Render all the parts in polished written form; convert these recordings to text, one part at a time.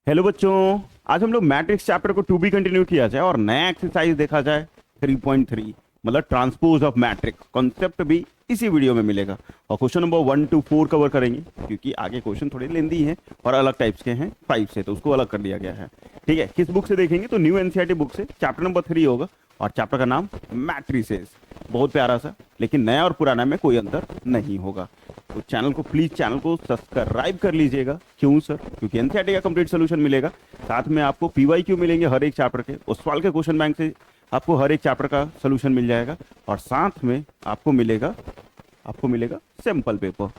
Hello बच्चों। आज हम लोग मैट्रिक्स चैप्टर को टू बी कंटिन्यू किया जाए और नया एक्सरसाइज देखा जाए 3.3 मतलब ट्रांसपोज ऑफ मैट्रिक्स। कॉन्सेप्ट भी इसी वीडियो में मिलेगा और क्वेश्चन नंबर 1 to 4 कवर करेंगे क्योंकि आगे क्वेश्चन थोड़े लेंदी हैं और अलग टाइप्स के हैं 5 से, तो उसको अलग कर दिया गया है। ठीक है, किस बुक से देखेंगे तो न्यू एनसीईआरटी बुक से चैप्टर नंबर 3 होगा और चैप्टर का नाम मैट्रिसेस। बहुत प्यारा सा, लेकिन नया और पुराना में कोई अंतर नहीं होगा। तो चैनल को सब्सक्राइब कर लीजिएगा। क्यों सर? क्योंकि एनसीईआरटी का कंप्लीट सोल्यूशन मिलेगा, साथ में आपको पीवाईक्यू मिलेंगे हर एक चैप्टर के, उस सवाल के क्वेश्चन बैंक से आपको हर एक चैप्टर का सोल्यूशन मिल जाएगा और साथ में आपको मिलेगा सैंपल पेपर।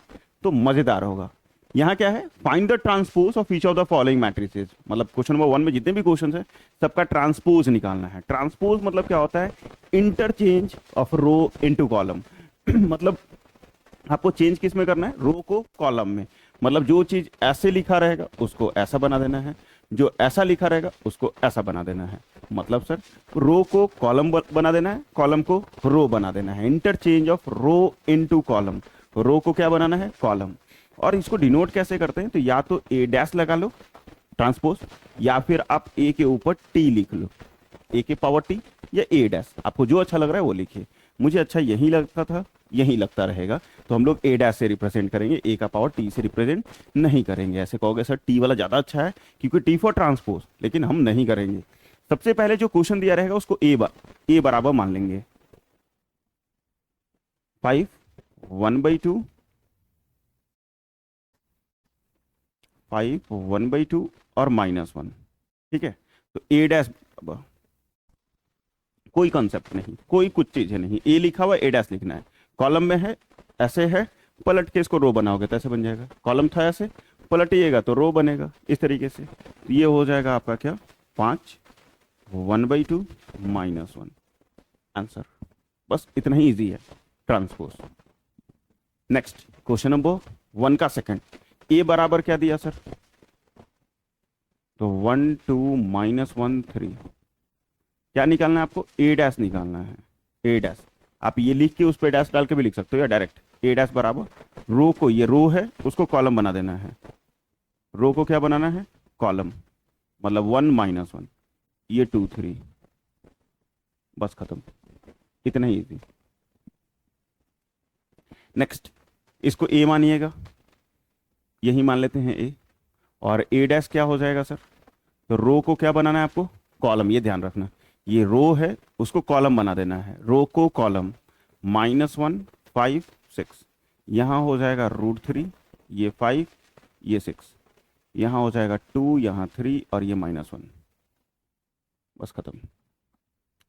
तो मजेदार होगा। यहाँ क्या है, find the transpose of each of the following matrices. मतलब क्वेश्चन नंबर 1 में जितने भी क्वेश्चन है सबका ट्रांसपोज निकालना है। ट्रांसपोज मतलब क्या होता है? Interchange of row into column. मतलब आपको चेंज किस में करना है? रो को कॉलम में। मतलब जो चीज ऐसे लिखा रहेगा उसको ऐसा बना देना है, जो ऐसा लिखा रहेगा उसको ऐसा बना देना है। मतलब सर, रो को कॉलम बना देना है, कॉलम को रो बना देना है। Interchange of row into column. Row को क्या बनाना है? कॉलम। और इसको डिनोट कैसे करते हैं? तो या तो ए डैश लगा लो ट्रांसपोज, या फिर आप ए के ऊपर टी लिख लो, ए के पावर टी या ए डैश, आपको जो अच्छा लग रहा है वो लिखिए। मुझे अच्छा यही लगता था, यही लगता रहेगा, तो हम लोग ए डैश से रिप्रेजेंट करेंगे, ए का पावर टी से रिप्रेजेंट नहीं करेंगे। ऐसे कहोगे सर टी वाला ज्यादा अच्छा है क्योंकि टी फॉर ट्रांसपोज, लेकिन हम नहीं करेंगे। सबसे पहले जो क्वेश्चन दिया रहेगा उसको ए बराबर मान लेंगे। 5 1/2, 5 1/2 और -1। ठीक है, तो ए डैश कोई कंसेप्ट नहीं, कोई कुछ चीजें नहीं, ए लिखा हुआ ए डैश लिखना है। कॉलम में है, ऐसे है, पलट के इसको रो बनाओगे तो ऐसे बन जाएगा। कॉलम था ऐसे, पलटिएगा तो रो बनेगा इस तरीके से। तो ये हो जाएगा आपका क्या? 5 1/2 -1 आंसर। बस इतना ही इजी है ट्रांसपोज। नेक्स्ट क्वेश्चन नंबर 1 का सेकंड। ए बराबर क्या दिया सर? तो 1 2 -1 3। क्या निकालना है आपको? ए डैश निकालना है। ए डैश आप ये लिख के उस पर डैश डाल के भी लिख सकते हो या डायरेक्ट ए डैश बराबर रो को, ये रो है उसको कॉलम बना देना है। रो को क्या बनाना है? कॉलम। मतलब 1 -1, ये 2 3, बस खत्म। इतना ही इजी। नेक्स्ट, इसको ए मानिएगा, यही मान लेते हैं ए। और ए डैश क्या हो जाएगा सर? तो रो को क्या बनाना है आपको? कॉलम। ये ध्यान रखना, ये रो है उसको कॉलम बना देना है। रो को कॉलम, -1 5 6, यहाँ हो जाएगा √3, ये 5, ये 6, यहाँ हो जाएगा 2, यहाँ 3 और ये -1। बस खत्म,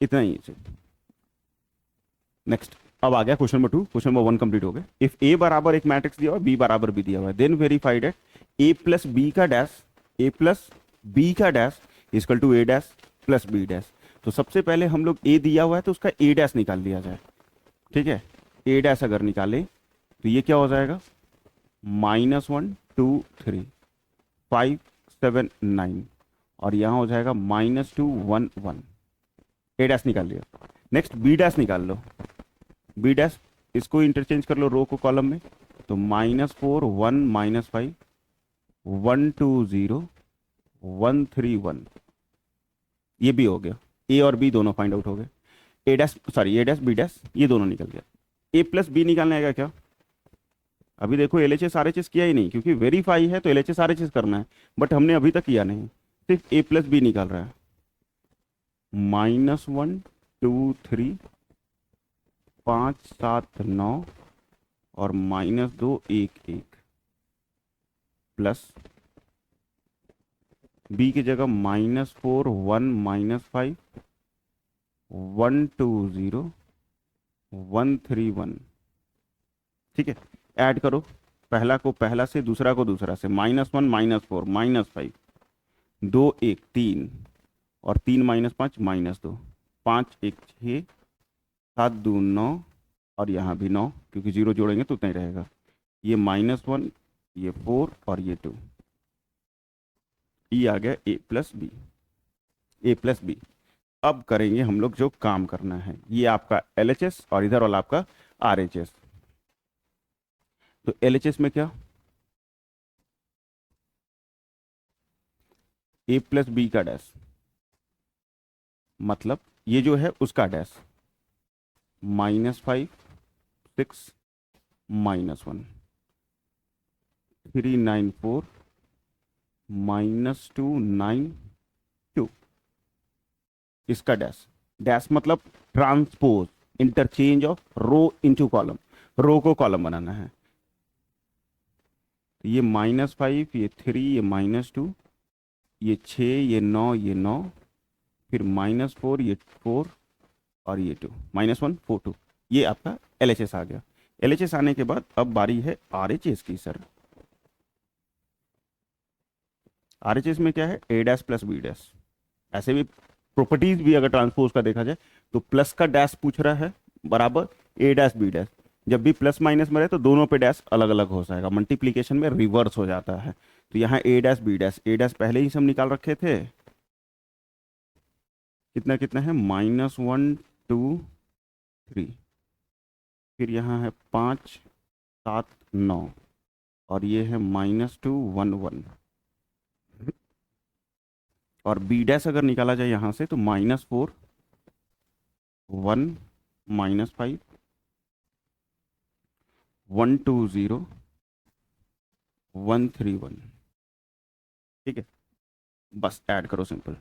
इतना ही है। नेक्स्ट, अब आ गया question number 2। Question number 1 complete हो गया। इफ ए बराबर एक मैट्रिक्स दिया हुआ है, बी बराबर बी दिया हुआ है, देन वेरीफाइड है ए प्लस बी का डैश, ए प्लस बी का dash equal to A dash plus B dash. तो सबसे पहले हम लोग ए दिया हुआ है तो उसका ए डैश निकाल लिया जाए। ठीक है, ए डैश अगर निकाले तो ये क्या हो जाएगा? -1 2 3 5 7 9 और यहाँ हो जाएगा -2 1 1। ए डैश निकाल लिया। नेक्स्ट बी डैश निकाल लो। बी डैश, इसको इंटरचेंज कर लो रो को कॉलम में। तो -4 1 -5 1 2 0 1 3 1, ये भी हो गया। ए और बी दोनों फाइंड आउट हो गए। ए डैश बी डैश ये दोनों निकल गया। ए प्लस बी निकालना है क्या? अभी देखो एलएचएस आरएचएस किया ही नहीं क्योंकि वेरीफाई है तो एलएचएस आरएचएस करना है, बट हमने अभी तक किया नहीं, सिर्फ ए प्लस बी निकाल रहा है। -1 2 3 5 7 9 और -2 1 1 प्लस बी की जगह -4 1 -5 1 2 0 1 3 1। ठीक है, ऐड करो पहला को पहला से, दूसरा को दूसरा से। -1 -4 -5 2 1 3 और 3 -5 -2 5 1 6 7 2 9 और यहाँ भी 9 क्योंकि 0 जोड़ेंगे तो उतना ही रहेगा। ये -1, ये 4 और ये 2। ये आ गया ए प्लस बी। ए प्लस बी। अब करेंगे हम लोग जो काम करना है, ये आपका एलएचएस और इधर वाला आपका आरएचएस। तो एलएचएस में क्या? ए प्लस बी का डैश, मतलब ये जो है उसका डैश, -5 6 -1 394 -2 9 2, इसका डैश। डैश मतलब transpose, interchange of row into column, row को कॉलम बनाना है। तो ये -5, ये 3, ये -2, ये 6, ये 9, ये 9, फिर -4, ये 4 और ये 2, -1 4 2, ये आपका LHS आ गया। LHS आने के बाद अब बारी है RHS की। सर RHS में क्या है, A dash plus B dash. ऐसे भी प्रॉपर्टीज भी अगर ट्रांसपोज का देखा जाए तो प्लस का डैश पूछ रहा है बराबर A डैश B डैश, जब भी प्लस माइनस में रहे तो दोनों पे डैश अलग अलग हो जाएगा, मल्टीप्लीकेशन में रिवर्स हो जाता है। तो यहाँ A dash B dash, A dash पहले ही हम निकाल रखे थे, कितना कितना है, -1 2 3, फिर यहाँ है 5 7 9, और ये है -2 1 1, और B डैश अगर निकाला जाए यहाँ से तो -4 1 -5 1 2 0 1 3 1। ठीक है, बस ऐड करो सिंपल,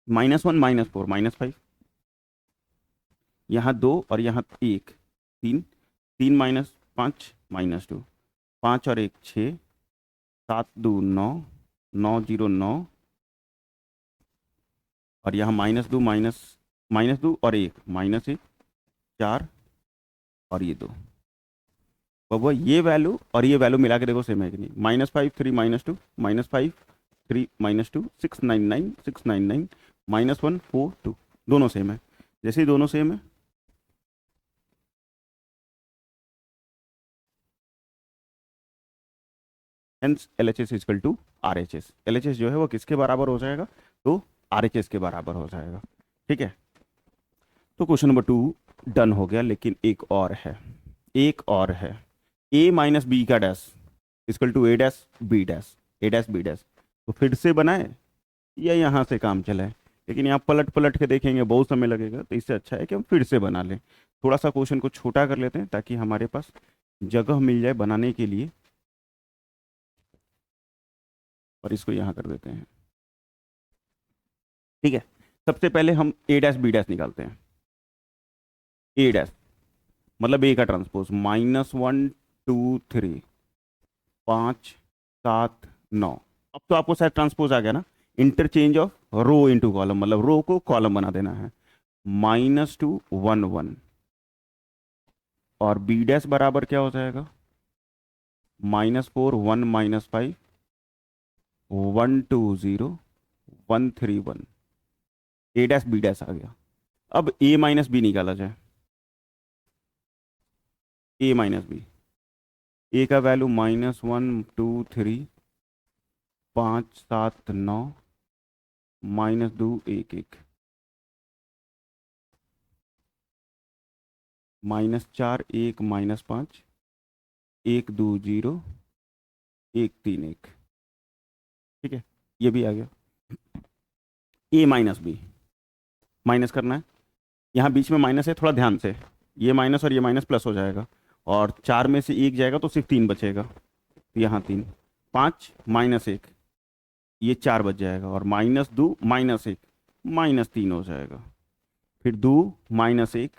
-1 -4 -5, यहाँ 2 और यहाँ 1 3, 3 -5 -2, 5 और 1 6, 7 2 9 9 0 9, और यहाँ -2 और 1 -1 4, और ये 2। बाबा ये वैल्यू और ये वैल्यू मिला के देखो सेम है कि नहीं, -5 3 -2 -5 3 -2 699 699 -1 4 2, दोनों सेम है। जैसे ही दोनों सेम है, hence LHS equal to RHS। LHS जो है वो किसके बराबर हो जाएगा, तो RHS के बराबर हो जाएगा। ठीक है, तो क्वेश्चन नंबर 2 डन हो गया, लेकिन एक और है, एक और है, A माइनस बी का dash equal to A dash B dash, A dash B dash. तो फिर से बनाए या यहाँ से काम चलाए, लेकिन यहाँ पलट पलट के देखेंगे बहुत समय लगेगा, तो इससे अच्छा है कि हम फिर से बना लें। थोड़ा सा क्वेश्चन को छोटा कर लेते हैं ताकि हमारे पास जगह मिल जाए बनाने के लिए, और इसको यहाँ कर देते हैं। ठीक है, सबसे पहले हम A डैश B डैश निकालते हैं। A डैश मतलब A का ट्रांसपोज, -1 2 3 5 7 9। अब तो आपको शायद ट्रांसपोज आ गया ना, interchange of row into column, मतलब रो को कॉलम बना देना है। -2 1 1, और B डैश बराबर क्या हो जाएगा, -4 1 -5 1 2 0 1 3 1। A डैश B डैश आ गया। अब A माइनस बी निकाला जाए, A माइनस बी, A का वैल्यू -1 2 3 5 7 9 -2 1 1 -4 1 -5 1 2 0 1 3 1। ठीक है, ये भी आ गया। A माइनस बी माइनस करना है, यहाँ बीच में माइनस है, थोड़ा ध्यान से, ये माइनस और ये माइनस प्लस हो जाएगा, और 4 में से 1 जाएगा तो सिर्फ 3 बचेगा, तो यहाँ 3 5 -1, ये 4 बच जाएगा, और -2 -1 -3 हो जाएगा, फिर 2 -1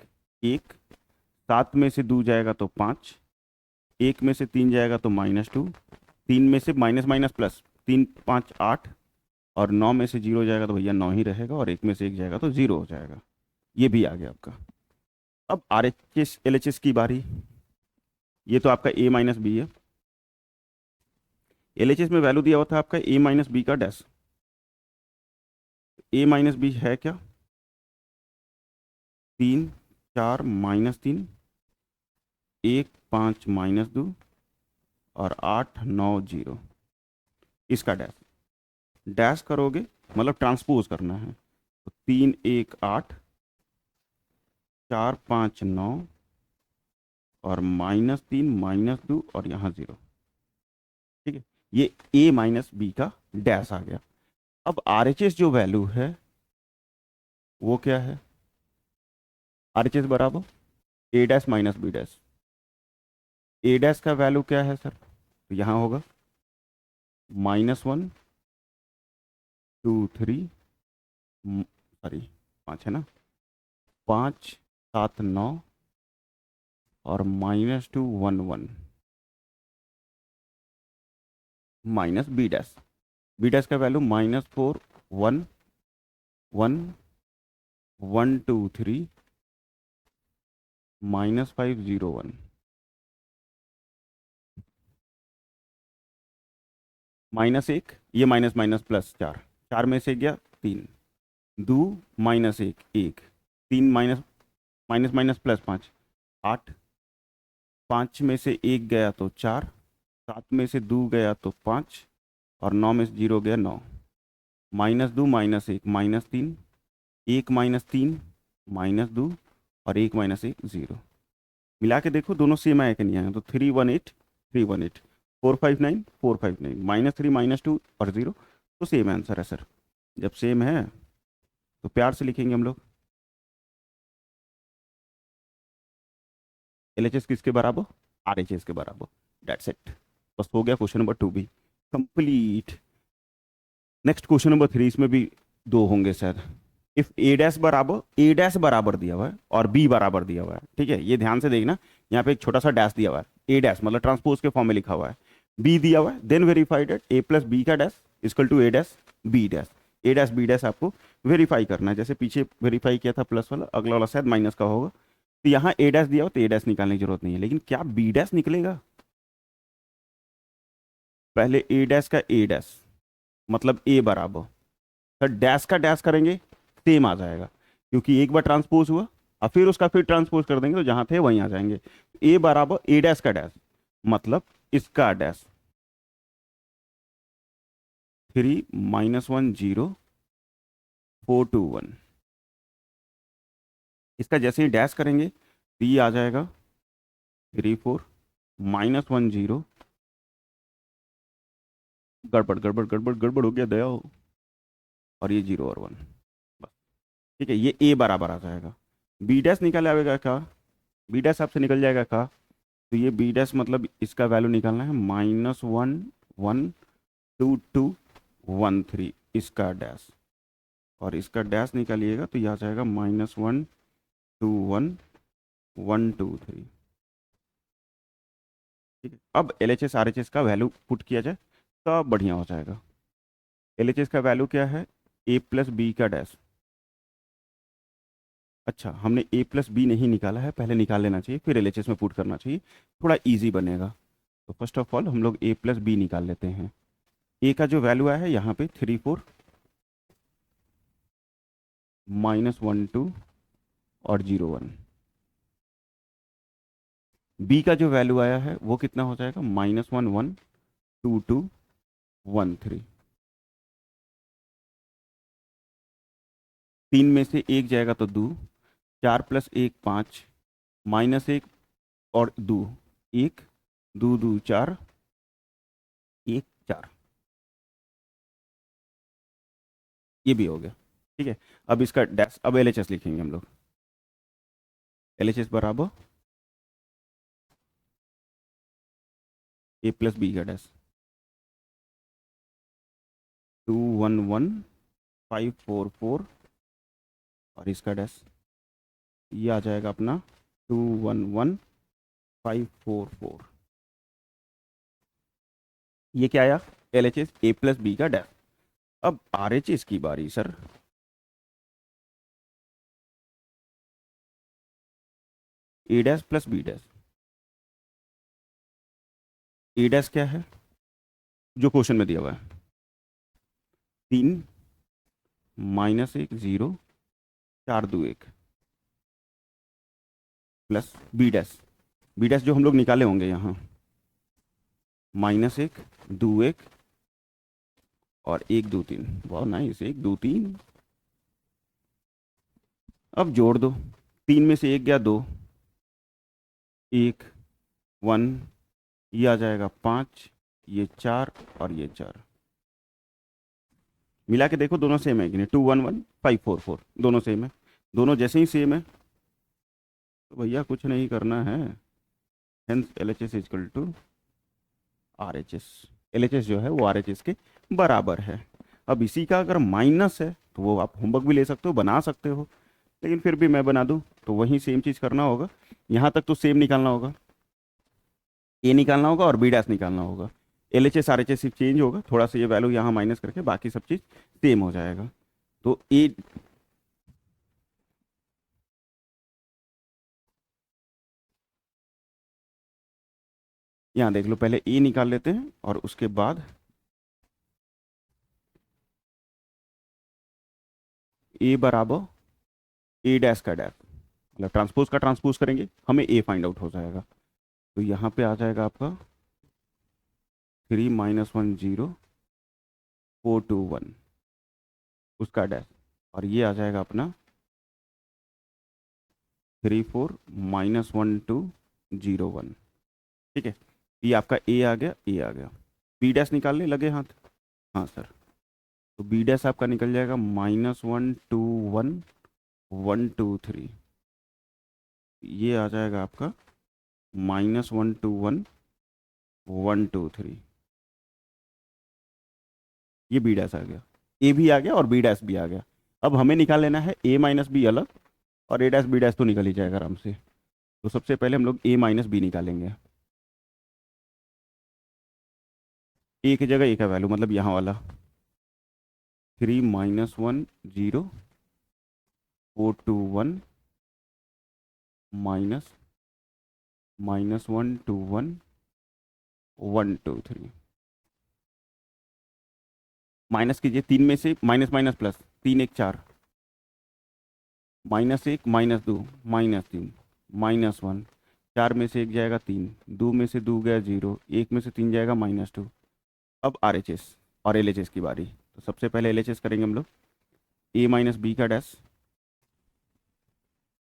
1, 7 में से 2 जाएगा तो 5, 1 में से 3 जाएगा तो -2, 3 में से माइनस माइनस प्लस, 3 5 8, और 9 में से 0 जाएगा तो भैया 9 ही रहेगा, और 1 में से 1 जाएगा तो 0 हो जाएगा। ये भी आ गया आपका। अब RHS LHS की बारी, ये तो आपका A माइनस बी है। LHS में वैल्यू दिया हुआ था आपका A माइनस बी का डैश, A माइनस बी है क्या, 3 4 -3 1 5 -2 और 8 9 0, इसका डैश। डैश करोगे मतलब ट्रांसपोज करना है, तो 3 1 8 4 5 9 और -3 -2 और यहाँ 0। ठीक है, ये A माइनस बी का डैश आ गया। अब RHS जो वैल्यू है वो क्या है? RHS बराबर ए dash minus B dash. A dash का वैल्यू क्या है सर? तो यहाँ होगा -1 2 3, सॉरी 5 है ना, 5 7 9 और -2 1 1 minus B dash. B dash का वैल्यू -4 1 1 1 2 3 -5 0 1 -1, ये माइनस माइनस प्लस 4, 4 में से गया 3, दो -1 1, 3 माइनस माइनस माइनस प्लस 5 8, 5 में से 1 गया तो 4, 7 में से 2 गया तो 5 और 9 में से 0 गया 9, -2 -1 -3, 1 -3 -2 और 1 -1 0। मिला के देखो दोनों सेम आया कि नहीं आया? तो 318 318 459 459 -3 -2 और 0, तो सेम आंसर है सर। जब सेम है तो प्यार से लिखेंगे हम लोग LHS किसके बराबर? RHS के बराबर। दैट्स इट, बस हो गया क्वेश्चन नंबर 2 भी कंप्लीट। नेक्स्ट क्वेश्चन नंबर 3, इसमें भी दो होंगे सर। इफ ए डैश बराबर दिया हुआ है और बी बराबर दिया हुआ है, ठीक है, ये ध्यान से देखना, यहाँ पे एक छोटा सा डैश दिया हुआ है, ए डैश मतलब ट्रांसपोज के फॉर्म में लिखा हुआ है, बी दिया हुआ है, then verified at A plus B का dash equal to A dash B dash. A dash B dash आपको वेरीफाई करना है, जैसे पीछे वेरीफाई किया था प्लस वाला, अगला वाला शायद माइनस का होगा। तो यहाँ ए डैश दिया हो तो ए डैश निकालने की जरूरत नहीं है, लेकिन क्या बी डैश निकलेगा? पहले ए डैश का ए डैश मतलब ए बराबर, सर डैश का डैश करेंगे सेम आ जाएगा, क्योंकि एक बार ट्रांसपोज हुआ और फिर उसका फिर ट्रांसपोज कर देंगे तो जहां थे वहीं आ जाएंगे। ए बराबर ए डैश का डैश मतलब इसका डैश 3 -1 0 4 2 1। इसका जैसे ही डैश करेंगे तो ये आ जाएगा 3 4 -1 0, गड़बड़ गड़बड़ गड़बड़ गड़बड़ हो गया दया हो, और ये 0 और 1, बस। ठीक है, ये ए बराबर आ जाएगा। बी डैश निकल आएगा का, बी डैश आपसे निकल जाएगा का, तो ये बी डैश मतलब इसका वैल्यू निकालना है -1 1 2 2 1 3, इसका डैश, और इसका डैश निकालिएगा तो यह आ जाएगा -1 2 1 1 2 3। ठीक है, अब LHS RHS का वैल्यू पुट किया जाए तब बढ़िया हो जाएगा। LHS का वैल्यू क्या है? ए प्लस बी का डैश। अच्छा, हमने ए प्लस बी नहीं निकाला है, पहले निकाल लेना चाहिए, फिर LHS में पुट करना चाहिए, थोड़ा इजी बनेगा। तो फर्स्ट ऑफ ऑल हम लोग ए प्लस बी निकाल लेते हैं। ए का जो वैल्यू आया है यहाँ पे 3 4 -1 2 और 0 1। बी का जो वैल्यू आया है वो कितना हो जाएगा? -1 1 2 2 1 3। 3 में से एक जाएगा तो 2, 4 + 1 5, -1 और 2 1, 2 2 4 1 4, ये भी हो गया। ठीक है, अब इसका डैश, अब LHS लिखेंगे हम लोग। LHS बराबर ए प्लस बी का डैश 2 1 1 5 4 4 और इसका डैश ये आ जाएगा अपना 2 1 1 5 4 4। ये क्या आया? LHS ए प्लस बी का डैश। अब RHS की बारी sir. A dash plus B dash, A dash क्या है जो क्वेश्चन में दिया हुआ है? 3 -1 0 4 2 1 plus B dash, B dash जो हम लोग निकाले होंगे यहाँ -1 2 1 और 1 2 3, बहुत नाइस, 1 2 3। अब जोड़ दो, 3 में से एक गया 2 1 1, ये आ जाएगा 5, ये 4 और ये 4। मिला के देखो दोनों सेम है कि नहीं, 211 544 दोनों सेम है। दोनों जैसे ही सेम है तो भैया कुछ नहीं करना है, hence L H S equal to R H S. L H S जो है वो आर एच एस के बराबर है। अब इसी का अगर माइनस है तो वो आप होमवर्क भी ले सकते हो, बना सकते हो, लेकिन फिर भी मैं बना दूं तो वही सेम चीज़ करना होगा। यहाँ तक तो सेम निकालना होगा, ए निकालना होगा और बी डैश निकालना होगा। L H S R H S सिर्फ चेंज होगा, थोड़ा सा ये वैल्यू यहाँ माइनस करके बाकी सब चीज़ सेम हो जाएगा। तो ए, यहाँ देख लो, पहले ए निकाल लेते हैं और उसके बाद ए बराबर ए डैश का डैश, मतलब ट्रांसपोज का ट्रांसपोज करेंगे हमें ए फाइंड आउट हो जाएगा। तो यहाँ पे आ जाएगा आपका 3 - 1 0 4 2 1 उसका डैश, और ये आ जाएगा अपना 3 4 - 1 2 0 1। ठीक है, ये आपका ए आ गया, ए आ गया। बी डैश निकालने लगे हाथ। हाँ सर, तो बी डैश आपका निकल जाएगा -1 2 1 1 2 3। ये आ जाएगा आपका -1 2 1 1 2 3। ये बी डैश आ गया, ए भी आ गया और बी डैश भी आ गया। अब हमें निकाल लेना है ए माइनस बी अलग, और ए डैश बी डैश तो निकल ही जाएगा आराम से। तो सबसे पहले हम लोग ए माइनस बी निकालेंगे। ए की जगह ए का वैल्यू मतलब यहाँ वाला 3 - 1 0 4 2 1 माइनस -1 2 1 1 2 3। माइनस कीजिए, तीन में से माइनस माइनस प्लस, 3 1 4, -1 -2 -3 -1। 4 में से 1 जाएगा 3, 2 में से 2 गया 0, 1 में से 3 जाएगा -2। अब आर एच एस और एल एच एस की बारी। तो सबसे पहले एल एच एस करेंगे हम लोग, ए माइनस बी का डैश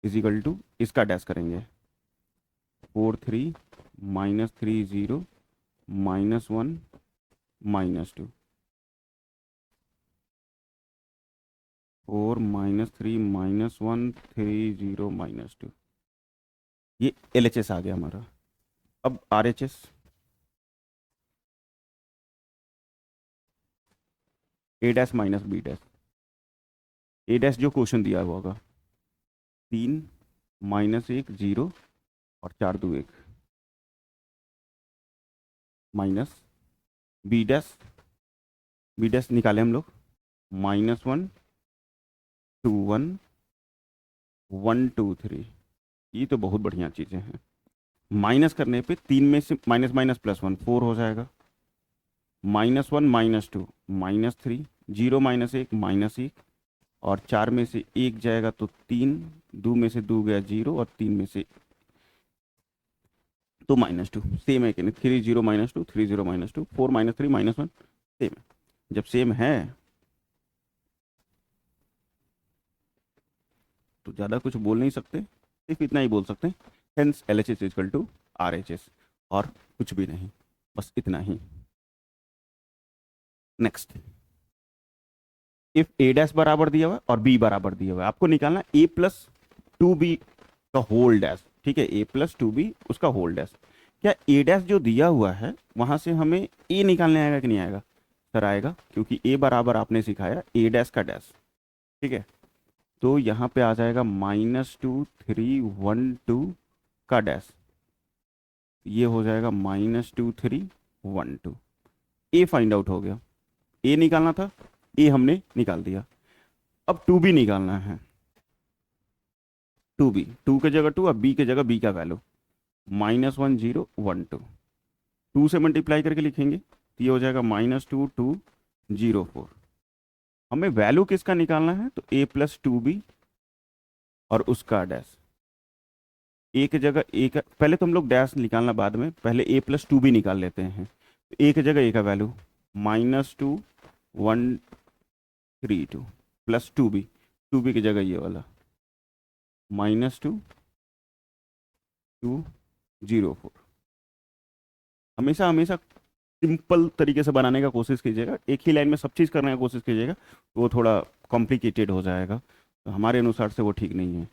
इजिकल टू इसका डैश करेंगे 4 3 -3 0 -1 -2। 4 -3 -1 3 0 -2। ये एल एच एस आ गया हमारा। अब are H S, A dash minus B dash. A dash जो क्वेश्चन दिया हुआ होगा 3 - 1 0 और 4 2 1 minus B dash. B dash निकाले हम लोग -1 2 1 1 2 3। ये तो बहुत बढ़िया चीज़ें हैं। माइनस करने पे 3 में से माइनस माइनस +1 4 हो जाएगा, -1 -2 -3, 0 -1 -1, और 4 में से 1 जाएगा तो 3, 2 में से 2 गया 0 और 3 में से तो -2। सेम है कि नहीं, 3 0 -2 3 0 -2 4 -3 -1 सेम है। जब सेम है तो ज़्यादा कुछ बोल नहीं सकते, सिर्फ इतना ही बोल सकते हैं, hence L H S equal to R H S, और कुछ भी नहीं, बस इतना ही। नेक्स्ट, इफ ए डैश बराबर दिया हुआ है और बी बराबर दिया हुआ है, आपको निकालना ए प्लस 2 बी का होल डैश। ठीक है, ए प्लस 2 बी उसका होल डैश। क्या ए डैश जो दिया हुआ है वहां से हमें ए निकालने आएगा कि नहीं आएगा? सर आएगा, क्योंकि ए बराबर आपने सिखाया ए डैश का डैश। ठीक है, तो यहाँ पे आ जाएगा -2 3 1 2 का डैश, ये हो जाएगा -2 3 1 2। ए फाइंड आउट हो गया, ए निकालना था, ए हमने निकाल दिया। अब 2 बी निकालना है। 2 बी, 2 के जगह 2, अब बी के जगह बी का वैल्यू -1 0 1 2। 2 से मल्टीप्लाई करके लिखेंगे तो ये हो जाएगा -2 2 0 4। हमें वैल्यू किसका निकालना है? तो ए प्लस 2 बी और उसका डैश। ए की जगह ए का, पहले तो हम लोग डैश निकालना बाद में, पहले ए प्लस 2 बी निकाल लेते हैं। तो ए की जगह ए का वैल्यू -2 1 3 2 प्लस 2 बी, 2 बी की जगह ये वाला -2 2 0 4। हमेशा हमेशा सिंपल तरीके से बनाने का कोशिश कीजिएगा, एक ही लाइन में सब चीज़ करने का कोशिश कीजिएगा तो वो थोड़ा कॉम्प्लिकेटेड हो जाएगा, तो हमारे अनुसार से वो ठीक नहीं है।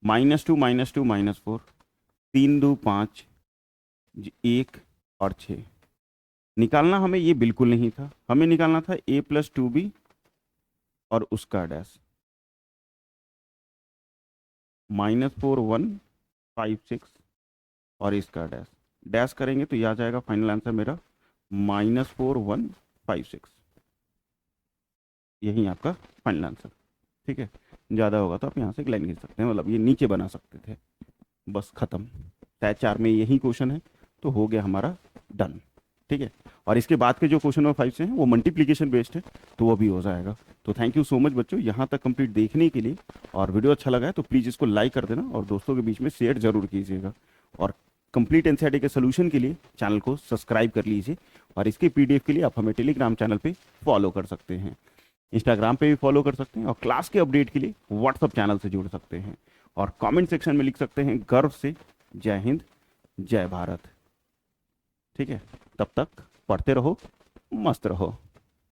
-2 -4, 3 2 5, 1 और 6 निकालना हमें ये बिल्कुल नहीं था, हमें निकालना था a+2b और उसका डैश। -4 1 5 6 और इसका डैश, डैश करेंगे तो यह आ जाएगा फाइनल आंसर मेरा -4 1 5 6। यही आपका फाइनल आंसर। ठीक है, ज़्यादा होगा तो आप यहाँ से एक लाइन खींच सकते हैं, मतलब ये नीचे बना सकते थे। बस ख़त्म। टाइप 4 में यही क्वेश्चन है, तो हो गया हमारा डन। ठीक है, और इसके बाद के जो क्वेश्चन नंबर 5 से हैं वो मल्टीप्लिकेशन बेस्ड है, तो वो भी हो जाएगा। तो थैंक यू सो मच बच्चों यहाँ तक कंप्लीट देखने के लिए, और वीडियो अच्छा लगा है तो प्लीज़ इसको लाइक कर देना और दोस्तों के बीच में शेयर जरूर कीजिएगा। और कंप्लीट एनसीईआरटी के सोल्यूशन के लिए चैनल को सब्सक्राइब कर लीजिए, और इसके पीडीएफ के लिए आप हमें टेलीग्राम चैनल पे फॉलो कर सकते हैं, इंस्टाग्राम पे भी फॉलो कर सकते हैं, और क्लास के अपडेट के लिए व्हाट्सअप चैनल से जुड़ सकते हैं, और कमेंट सेक्शन में लिख सकते हैं गर्व से जय हिंद जय भारत। ठीक है, तब तक पढ़ते रहो, मस्त रहो।